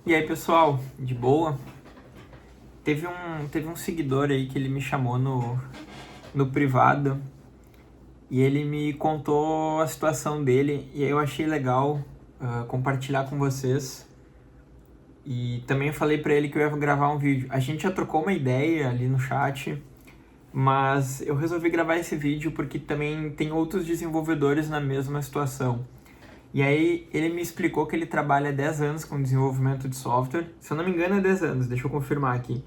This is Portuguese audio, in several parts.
E aí, pessoal, de boa? Teve um seguidor aí que ele me chamou no privado e ele me contou a situação dele e aí eu achei legal compartilhar com vocês. E também falei pra ele que eu ia gravar um vídeo. A gente já trocou uma ideia ali no chat, mas eu resolvi gravar esse vídeo porque também tem outros desenvolvedores na mesma situação. E aí ele me explicou que ele trabalha há 10 anos com desenvolvimento de software. Se eu não me engano é 10 anos, deixa eu confirmar aqui.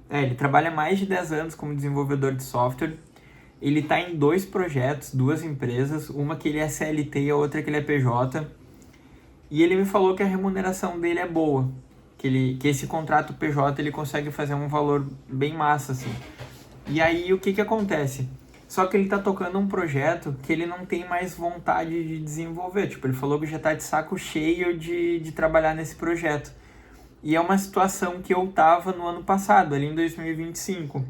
Ele trabalha há mais de 10 anos como desenvolvedor de software. Ele está em dois projetos, duas empresas, uma que ele é CLT e a outra que ele é PJ. E ele me falou que a remuneração dele é boa, que esse contrato PJ ele consegue fazer um valor bem massa, assim. E aí o que acontece? Só que ele está tocando um projeto que ele não tem mais vontade de desenvolver. Tipo, ele falou que já está de saco cheio de trabalhar nesse projeto. E é uma situação que eu tava no ano passado, ali em 2025.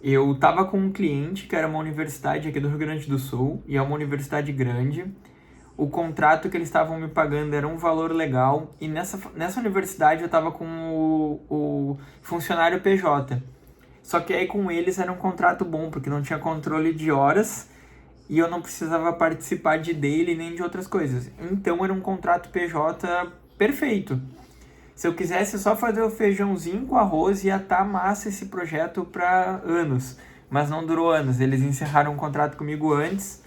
Eu tava com um cliente que era uma universidade aqui do Rio Grande do Sul, e é uma universidade grande. O contrato que eles estavam me pagando era um valor legal, e nessa universidade eu tava com o funcionário PJ. Só que aí com eles era um contrato bom, porque não tinha controle de horas, e eu não precisava participar de daily nem de outras coisas. Então era um contrato PJ perfeito. Se eu quisesse só fazer o feijãozinho com arroz, ia estar massa esse projeto para anos. Mas não durou anos. Eles encerraram o contrato comigo antes,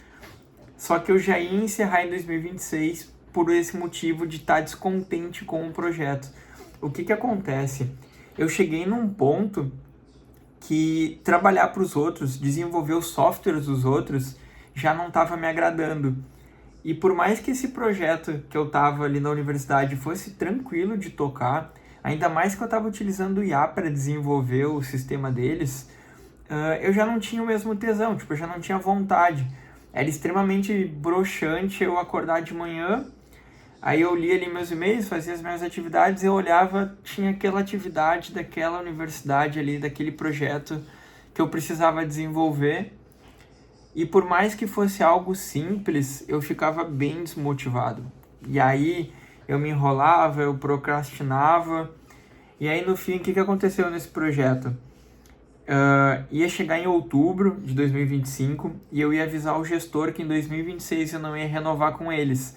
só que eu já ia encerrar em 2026 por esse motivo de estar descontente com o projeto. O que acontece? Eu cheguei num ponto que trabalhar para os outros, desenvolver os softwares dos outros, já não estava me agradando. E por mais que esse projeto que eu estava ali na universidade fosse tranquilo de tocar, ainda mais que eu estava utilizando o IA para desenvolver o sistema deles, eu já não tinha o mesmo tesão, tipo, eu já não tinha vontade. Era extremamente broxante eu acordar de manhã, aí eu lia ali meus e-mails, fazia as minhas atividades, eu olhava, tinha aquela atividade daquela universidade ali, daquele projeto que eu precisava desenvolver. E por mais que fosse algo simples, eu ficava bem desmotivado. E aí eu me enrolava, eu procrastinava. E aí no fim, o que aconteceu nesse projeto? Ia chegar em outubro de 2025 e eu ia avisar o gestor que em 2026 eu não ia renovar com eles.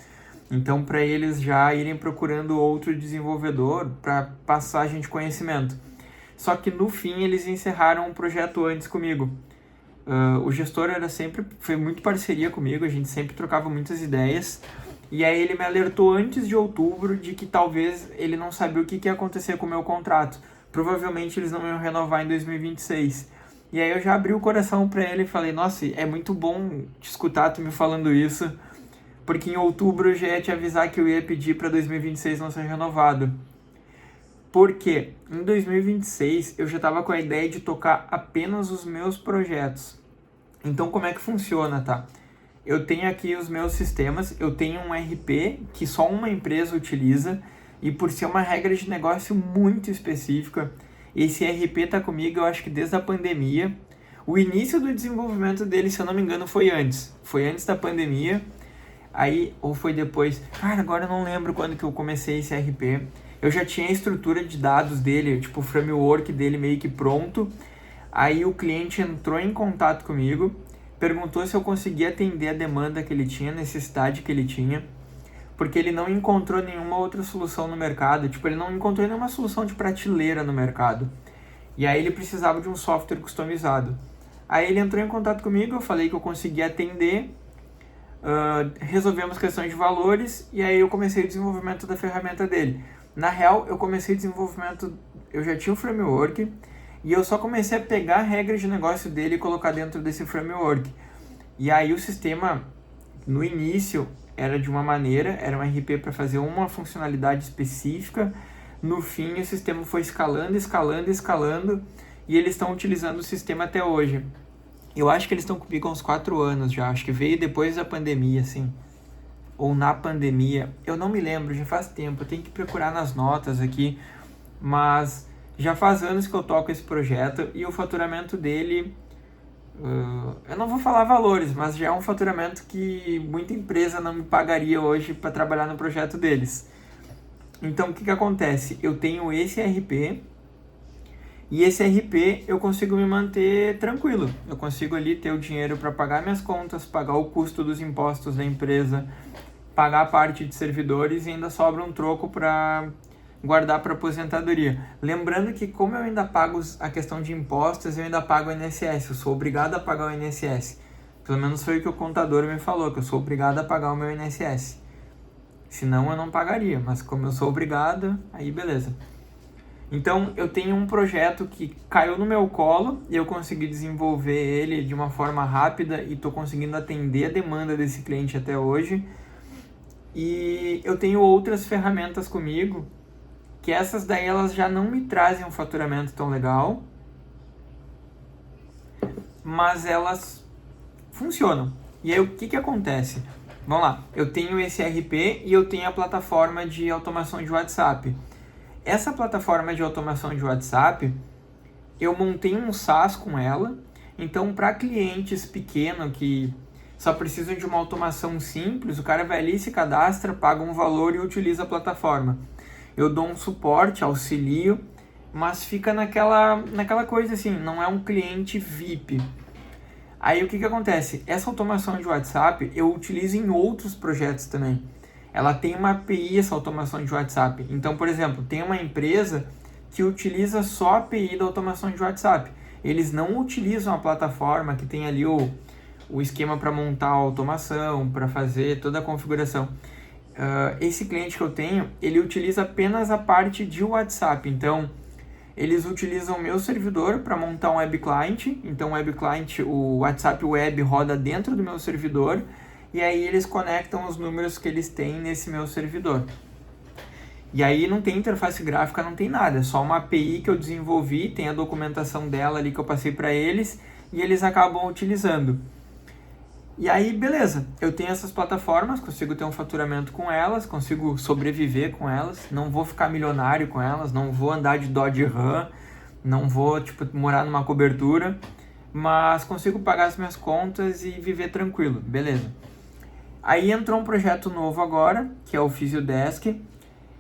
Então, para eles já irem procurando outro desenvolvedor para passagem de conhecimento. Só que no fim eles encerraram o projeto antes comigo. O gestor foi muito parceria comigo, a gente sempre trocava muitas ideias. E aí ele me alertou antes de outubro de que talvez ele não sabia o que ia acontecer com o meu contrato. Provavelmente eles não iam renovar em 2026. E aí eu já abri o coração para ele e falei, nossa, é muito bom te escutar tu me falando isso, porque em outubro eu já ia te avisar que eu ia pedir para 2026 não ser renovado. Porque em 2026 eu já estava com a ideia de tocar apenas os meus projetos. Então como é que funciona, tá? Eu tenho aqui os meus sistemas, eu tenho um RP que só uma empresa utiliza e por ser uma regra de negócio muito específica, esse RP está comigo eu acho que desde a pandemia. O início do desenvolvimento dele, se eu não me engano, foi antes da pandemia. Aí, ou foi depois, cara, agora eu não lembro quando que eu comecei esse RP. Eu já tinha a estrutura de dados dele, tipo o framework dele meio que pronto. Aí o cliente entrou em contato comigo, perguntou se eu conseguia atender a demanda que ele tinha, a necessidade que ele tinha, porque ele não encontrou nenhuma outra solução no mercado, tipo, ele não encontrou nenhuma solução de prateleira no mercado. E aí ele precisava de um software customizado. Aí ele entrou em contato comigo, eu falei que eu conseguia atender, resolvemos questões de valores e aí eu comecei o desenvolvimento da ferramenta dele. Na real, eu comecei o desenvolvimento, eu já tinha o framework e eu só comecei a pegar regras de negócio dele e colocar dentro desse framework. E aí o sistema, no início, era de uma maneira, era um RP para fazer uma funcionalidade específica. No fim, o sistema foi escalando, escalando, escalando e eles estão utilizando o sistema até hoje. Eu acho que eles estão comigo há uns 4 anos já, acho que veio depois da pandemia, assim. Ou na pandemia, eu não me lembro, já faz tempo, eu tenho que procurar nas notas aqui, mas já faz anos que eu toco esse projeto e o faturamento dele, eu não vou falar valores, mas já é um faturamento que muita empresa não me pagaria hoje para trabalhar no projeto deles. Então, o que acontece? Eu tenho esse RP e esse RP eu consigo me manter tranquilo. Eu consigo ali ter o dinheiro para pagar minhas contas, pagar o custo dos impostos da empresa, pagar a parte de servidores e ainda sobra um troco para guardar para aposentadoria. Lembrando que como eu ainda pago a questão de impostos, eu ainda pago o INSS, eu sou obrigado a pagar o INSS. Pelo menos foi o que o contador me falou, que eu sou obrigado a pagar o meu INSS. Senão eu não pagaria, mas como eu sou obrigado, aí beleza. Então eu tenho um projeto que caiu no meu colo e eu consegui desenvolver ele de uma forma rápida e estou conseguindo atender a demanda desse cliente até hoje. E eu tenho outras ferramentas comigo, que essas daí elas já não me trazem um faturamento tão legal, mas elas funcionam. E aí o que acontece? Vamos lá, eu tenho esse RP e eu tenho a plataforma de automação de WhatsApp. Essa plataforma de automação de WhatsApp, eu montei um SaaS com ela, então para clientes pequenos que só precisam de uma automação simples, o cara vai ali, se cadastra, paga um valor e utiliza a plataforma. Eu dou um suporte, auxilio, mas fica naquela coisa assim, não é um cliente VIP. Aí o que acontece? Essa automação de WhatsApp eu utilizo em outros projetos também. Ela tem uma API, essa automação de WhatsApp. Então, por exemplo, tem uma empresa que utiliza só a API da automação de WhatsApp. Eles não utilizam a plataforma que tem ali o esquema para montar a automação, para fazer toda a configuração. Esse cliente que eu tenho, ele utiliza apenas a parte de WhatsApp. Então, eles utilizam o meu servidor para montar um web client. Então, o web client, o WhatsApp Web roda dentro do meu servidor. E aí eles conectam os números que eles têm nesse meu servidor. E aí não tem interface gráfica, não tem nada. É só uma API que eu desenvolvi, tem a documentação dela ali que eu passei para eles e eles acabam utilizando. E aí, beleza, eu tenho essas plataformas, consigo ter um faturamento com elas, consigo sobreviver com elas, não vou ficar milionário com elas, não vou andar de Dodge Ram, não vou, morar numa cobertura, mas consigo pagar as minhas contas e viver tranquilo, beleza. Aí entrou um projeto novo agora, que é o Physiodesk,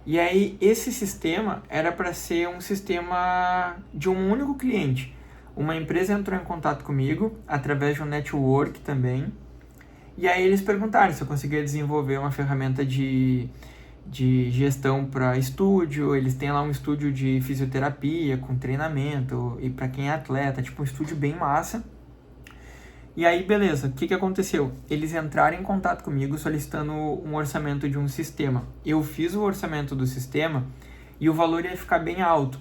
e aí esse sistema era para ser um sistema de um único cliente. Uma empresa entrou em contato comigo, através de um network também, e aí eles perguntaram se eu conseguia desenvolver uma ferramenta de gestão para estúdio. Eles têm lá um estúdio de fisioterapia com treinamento e para quem é atleta, tipo um estúdio bem massa. E aí, beleza, o que aconteceu? Eles entraram em contato comigo solicitando um orçamento de um sistema. Eu fiz o orçamento do sistema e o valor ia ficar bem alto.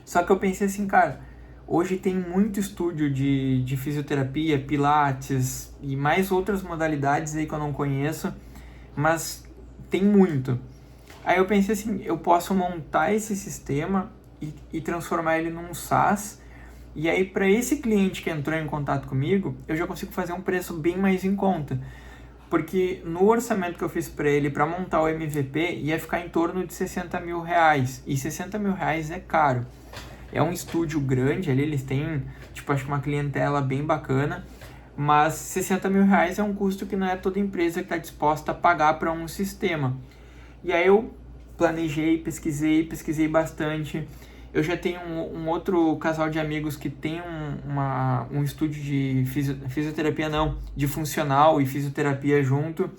Só que eu pensei assim, cara, hoje tem muito estúdio de fisioterapia, pilates e mais outras modalidades aí que eu não conheço, mas tem muito. Aí eu pensei assim, eu posso montar esse sistema e transformar ele num SaaS. E aí, para esse cliente que entrou em contato comigo, eu já consigo fazer um preço bem mais em conta. Porque no orçamento que eu fiz para ele, para montar o MVP, ia ficar em torno de 60 mil reais. E 60 mil reais é caro. É um estúdio grande ali, eles têm, acho que uma clientela bem bacana. Mas 60 mil reais é um custo que não é toda empresa que está disposta a pagar para um sistema. E aí eu planejei, pesquisei bastante. Eu já tenho um outro casal de amigos que tem um estúdio de fisioterapia, de funcional e fisioterapia junto.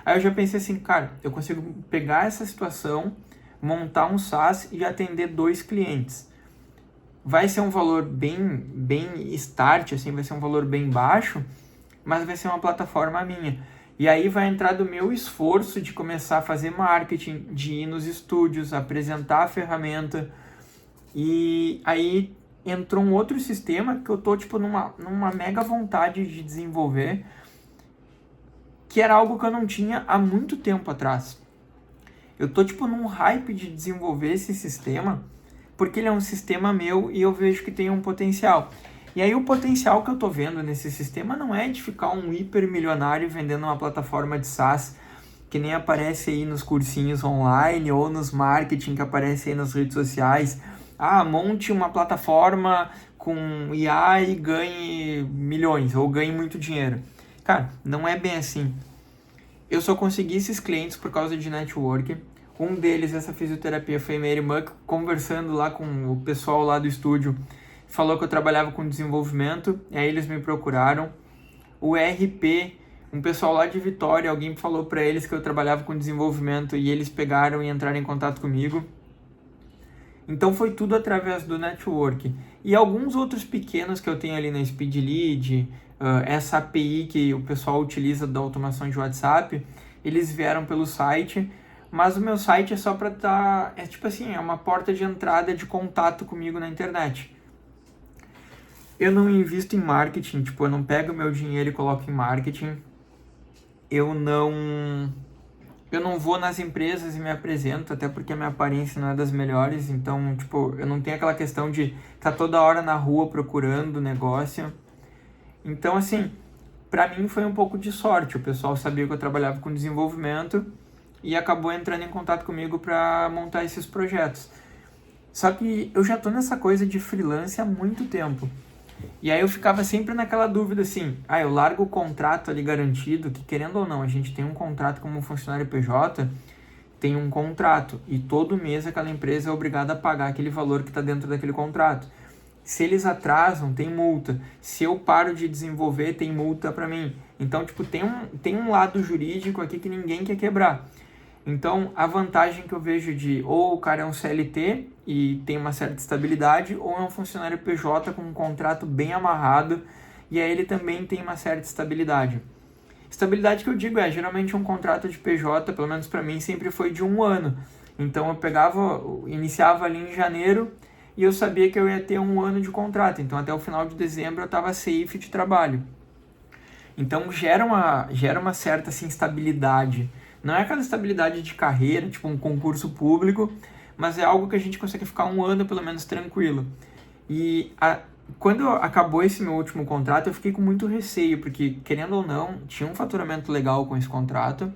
Aí eu já pensei assim, cara, eu consigo pegar essa situação, montar um SaaS e atender 2 clientes. Vai ser um valor bem start, assim, vai ser um valor bem baixo, mas vai ser uma plataforma minha. E aí vai entrar do meu esforço de começar a fazer marketing, de ir nos estúdios, apresentar a ferramenta. E aí entrou um outro sistema que eu tô numa mega vontade de desenvolver, que era algo que eu não tinha há muito tempo atrás. Eu tô num hype de desenvolver esse sistema, porque ele é um sistema meu e eu vejo que tem um potencial. E aí o potencial que eu tô vendo nesse sistema não é de ficar um hiper milionário vendendo uma plataforma de SaaS que nem aparece aí nos cursinhos online ou nos marketing que aparece aí nas redes sociais. Monte uma plataforma com IA e ganhe milhões ou ganhe muito dinheiro. Cara, não é bem assim. Eu só consegui esses clientes por causa de network. Um deles, essa fisioterapia, foi minha irmã conversando lá com o pessoal lá do estúdio, falou que eu trabalhava com desenvolvimento, e aí eles me procuraram. O RP, um pessoal lá de Vitória, alguém falou para eles que eu trabalhava com desenvolvimento e eles pegaram e entraram em contato comigo. Então foi tudo através do network. E alguns outros pequenos que eu tenho ali na Speedlead, essa API que o pessoal utiliza da automação de WhatsApp, eles vieram pelo site, mas o meu site é só para estar, é tipo assim, é uma porta de entrada de contato comigo na internet. Eu não invisto em marketing, tipo, eu não pego meu dinheiro e coloco em marketing. Eu não vou nas empresas e me apresento, até porque a minha aparência não é das melhores, então, tipo, eu não tenho aquela questão de estar toda hora na rua procurando negócio. Então, assim, pra mim foi um pouco de sorte. O pessoal sabia que eu trabalhava com desenvolvimento e acabou entrando em contato comigo para montar esses projetos. Só que eu já tô nessa coisa de freelance há muito tempo. E aí eu ficava sempre naquela dúvida assim, eu largo o contrato ali garantido, que querendo ou não, a gente tem um contrato como funcionário PJ, tem um contrato, e todo mês aquela empresa é obrigada a pagar aquele valor que está dentro daquele contrato. Se eles atrasam, tem multa. Se eu paro de desenvolver, tem multa para mim. Então, tipo, tem um lado jurídico aqui que ninguém quer quebrar. Então, a vantagem que eu vejo de ou o cara é um CLT e tem uma certa estabilidade, ou é um funcionário PJ com um contrato bem amarrado e aí ele também tem uma certa estabilidade. Estabilidade que eu digo geralmente um contrato de PJ, pelo menos para mim, sempre foi de 1 ano. Então, iniciava ali em janeiro e eu sabia que eu ia ter 1 ano de contrato. Então, até o final de dezembro eu estava safe de trabalho. Então, gera uma certa assim, estabilidade. Não é aquela estabilidade de carreira, tipo um concurso público, mas é algo que a gente consegue ficar 1 ano pelo menos tranquilo. E quando acabou esse meu último contrato, eu fiquei com muito receio, porque querendo ou não, tinha um faturamento legal com esse contrato,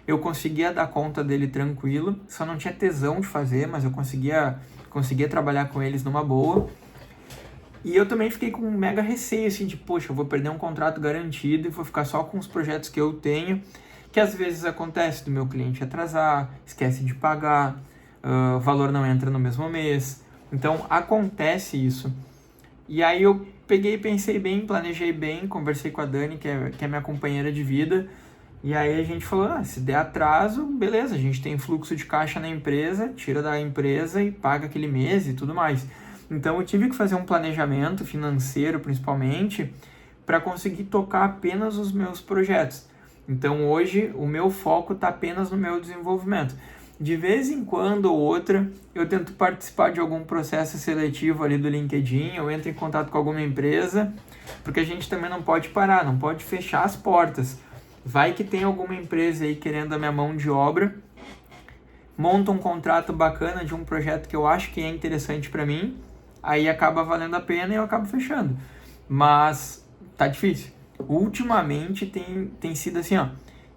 eu conseguia dar conta dele tranquilo, só não tinha tesão de fazer, mas eu conseguia trabalhar com eles numa boa. E eu também fiquei com um mega receio, assim, de, poxa, eu vou perder um contrato garantido e vou ficar só com os projetos que eu tenho, que às vezes acontece do meu cliente atrasar, esquece de pagar, o valor não entra no mesmo mês. Então, acontece isso. E aí eu peguei, pensei bem, planejei bem, conversei com a Dani, que é minha companheira de vida, e aí a gente falou, se der atraso, beleza, a gente tem fluxo de caixa na empresa, tira da empresa e paga aquele mês e tudo mais. Então eu tive que fazer um planejamento financeiro, principalmente, para conseguir tocar apenas os meus projetos. Então hoje o meu foco está apenas no meu desenvolvimento. De vez em quando ou outra, eu tento participar de algum processo seletivo ali do LinkedIn, eu entro em contato com alguma empresa, porque a gente também não pode parar, não pode fechar as portas. Vai que tem alguma empresa aí querendo a minha mão de obra, monta um contrato bacana de um projeto que eu acho que é interessante para mim, aí acaba valendo a pena e eu acabo fechando. Mas tá difícil. Ultimamente tem sido assim,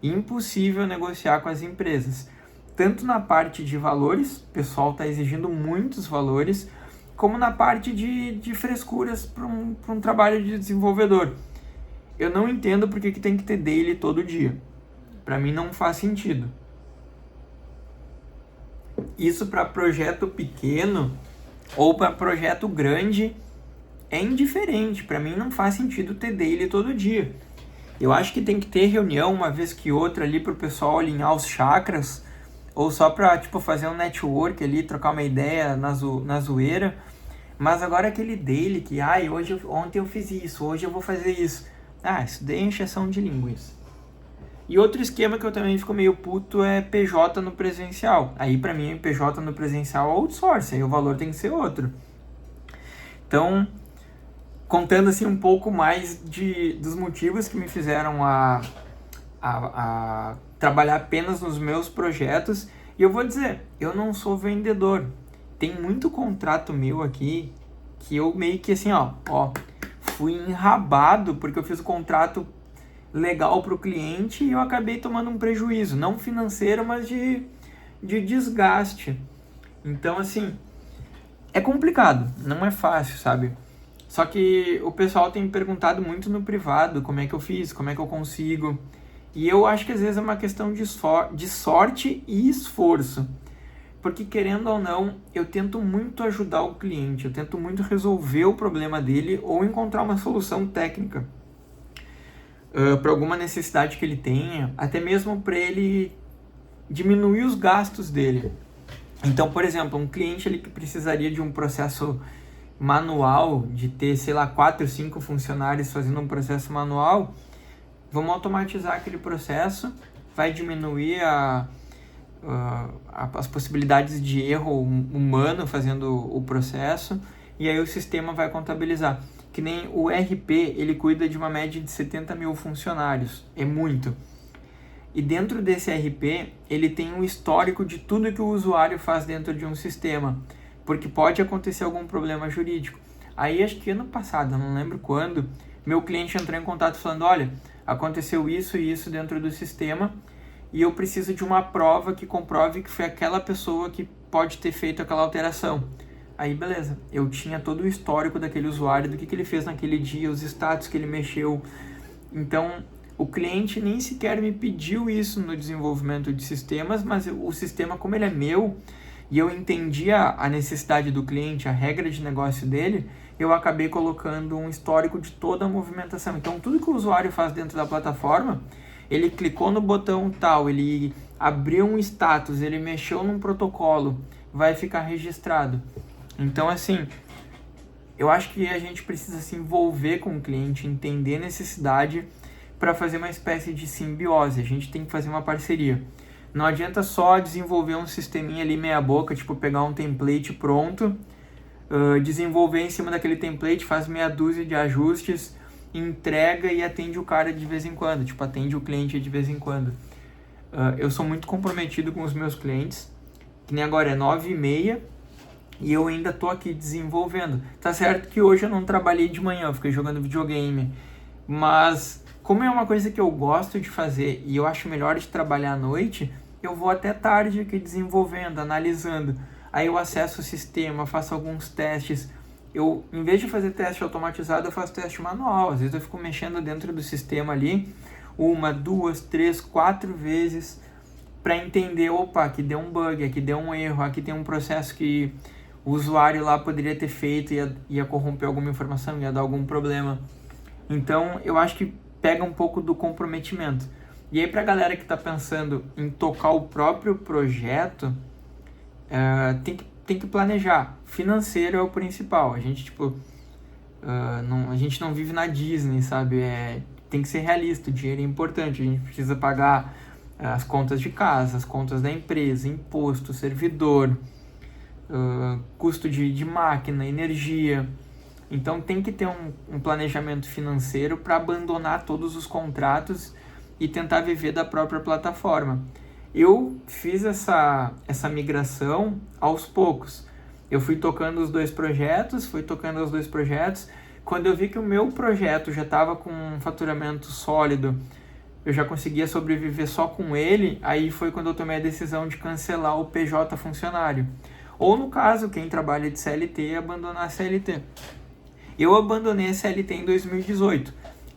impossível negociar com as empresas. Tanto na parte de valores, o pessoal está exigindo muitos valores, como na parte de frescuras para um trabalho de desenvolvedor. Eu não entendo porque que tem que ter daily todo dia. Para mim não faz sentido. Isso para projeto pequeno ou para projeto grande é indiferente. Para mim não faz sentido ter daily todo dia. Eu acho que tem que ter reunião uma vez que outra ali para o pessoal alinhar os chakras, ou só para fazer um network ali, trocar uma ideia na zoeira. Mas agora aquele daily que, ontem eu fiz isso, hoje eu vou fazer isso. Isso daí é encheção de linguiça. E outro esquema que eu também fico meio puto é PJ no presencial. Aí pra mim PJ no presencial é outsourcing, aí o valor tem que ser outro. Então, contando assim um pouco mais dos motivos que me fizeram a trabalhar apenas nos meus projetos. E eu vou dizer, eu não sou vendedor. Tem muito contrato meu aqui que eu meio que assim, fui enrabado porque eu fiz o contrato legal para o cliente e eu acabei tomando um prejuízo, não financeiro, mas de desgaste. Então, assim, é complicado, não é fácil, sabe? Só que o pessoal tem me perguntado muito no privado como é que eu fiz, como é que eu consigo. E eu acho que às vezes é uma questão de sorte e esforço. porque querendo ou não, eu tento muito ajudar o cliente, eu tento muito resolver o problema dele ou encontrar uma solução técnica para alguma necessidade que ele tenha, até mesmo para ele diminuir os gastos dele. Então, por exemplo, um cliente ele que precisaria de um processo manual, de ter, sei lá, 4, 5 funcionários fazendo um processo manual, vamos automatizar aquele processo, vai diminuir as possibilidades de erro humano fazendo o processo, e aí o sistema vai contabilizar. Que nem o RP, ele cuida de uma média de 70 mil funcionários, é muito. E dentro desse RP, ele tem um histórico de tudo que o usuário faz dentro de um sistema, porque pode acontecer algum problema jurídico. Aí, acho que ano passado, não lembro quando, meu cliente entrou em contato falando, olha, aconteceu isso e isso dentro do sistema, e eu preciso de uma prova que comprove que foi aquela pessoa que pode ter feito aquela alteração. Aí, beleza, eu tinha todo o histórico daquele usuário, do que ele fez naquele dia, os status que ele mexeu. Então, o cliente nem sequer me pediu isso no desenvolvimento de sistemas, mas o sistema, como ele é meu, e eu entendi a necessidade do cliente, a regra de negócio dele, eu acabei colocando um histórico de toda a movimentação. Então, tudo que o usuário faz dentro da plataforma, ele clicou no botão tal, ele abriu um status, ele mexeu num protocolo, vai ficar registrado. Então, assim, eu acho que a gente precisa se envolver com o cliente, entender a necessidade para fazer uma espécie de simbiose. A gente tem que fazer uma parceria. Não adianta só desenvolver um sisteminha ali meia boca, tipo pegar um template pronto, desenvolver em cima daquele template, faz meia dúzia de ajustes, entrega e atende o cara de vez em quando, tipo atende o cliente de vez em quando. Eu sou muito comprometido com os meus clientes, que nem agora é 9h30 e eu ainda tô aqui desenvolvendo. Tá certo que hoje eu não trabalhei de manhã, eu fiquei jogando videogame, mas como é uma coisa que eu gosto de fazer e eu acho melhor de trabalhar à noite, eu vou até tarde aqui desenvolvendo, analisando. Aí eu acesso o sistema, faço alguns testes. Eu, em vez de fazer teste automatizado, eu faço teste manual. Às vezes eu fico mexendo dentro do sistema ali 1, 2, 3, 4 vezes para entender, opa, aqui deu um bug, aqui deu um erro, aqui tem um processo que o usuário lá poderia ter feito e ia corromper alguma informação, ia dar algum problema. Então, eu acho que pega um pouco do comprometimento. E aí, pra galera que tá pensando em tocar o próprio projeto, tem que planejar. Financeiro é o principal. A gente, a gente não vive na Disney, sabe? Tem que ser realista, o dinheiro é importante. A gente precisa pagar as contas de casa, as contas da empresa, imposto, servidor, custo de máquina, energia. Então tem que ter um planejamento financeiro para abandonar todos os contratos e tentar viver da própria plataforma. Eu fiz essa migração aos poucos. Eu fui tocando os dois projetos. Quando eu vi que o meu projeto já estava com um faturamento sólido, eu já conseguia sobreviver só com ele, aí foi quando eu tomei a decisão de cancelar o PJ funcionário. Ou no caso, quem trabalha de CLT, abandonar a CLT. Eu abandonei a CLT em 2018.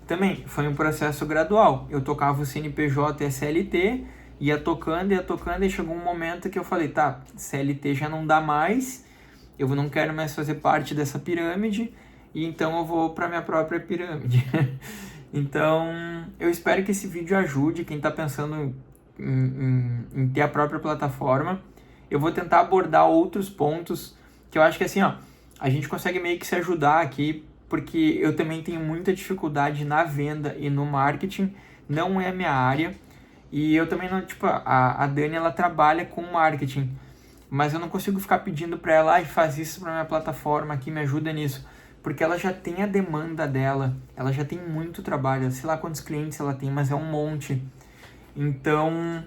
Também foi um processo gradual. Eu tocava o CNPJ e a CLT, ia tocando, e chegou um momento que eu falei, tá, CLT já não dá mais, eu não quero mais fazer parte dessa pirâmide, e então eu vou para minha própria pirâmide. Então, eu espero que esse vídeo ajude quem está pensando em ter a própria plataforma. Eu vou tentar abordar outros pontos que eu acho que assim, a gente consegue meio que se ajudar aqui, porque eu também tenho muita dificuldade na venda e no marketing, não é a minha área, e eu também não, a Dani, ela trabalha com marketing, mas eu não consigo ficar pedindo para ela, faz isso para minha plataforma aqui, me ajuda nisso, porque ela já tem a demanda dela, ela já tem muito trabalho, sei lá quantos clientes ela tem, mas é um monte, então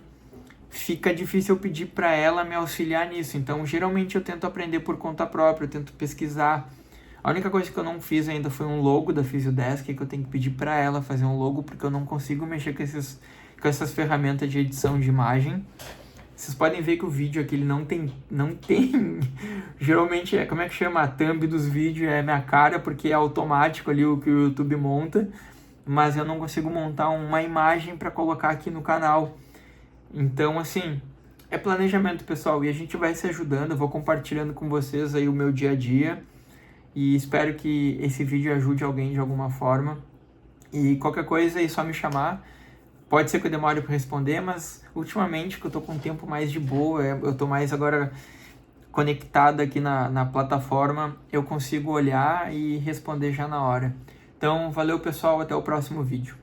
fica difícil eu pedir para ela me auxiliar nisso. Então, geralmente eu tento aprender por conta própria, eu tento pesquisar. A única coisa que eu não fiz ainda foi um logo da Physiodesk, que eu tenho que pedir para ela fazer um logo, porque eu não consigo mexer com essas ferramentas de edição de imagem. Vocês podem ver que o vídeo aqui ele não tem geralmente como é que chama? A thumb dos vídeos é minha cara, porque é automático ali o que o YouTube monta, mas eu não consigo montar uma imagem para colocar aqui no canal. Então, assim, É planejamento, pessoal, e a gente vai se ajudando, eu vou compartilhando com vocês aí o meu dia a dia e espero que esse vídeo ajude alguém de alguma forma. E qualquer coisa é só me chamar. Pode ser que eu demore para responder, mas ultimamente que eu tô com um tempo mais de boa, eu tô mais agora conectado aqui na plataforma, eu consigo olhar e responder já na hora. Então, valeu pessoal, até o próximo vídeo.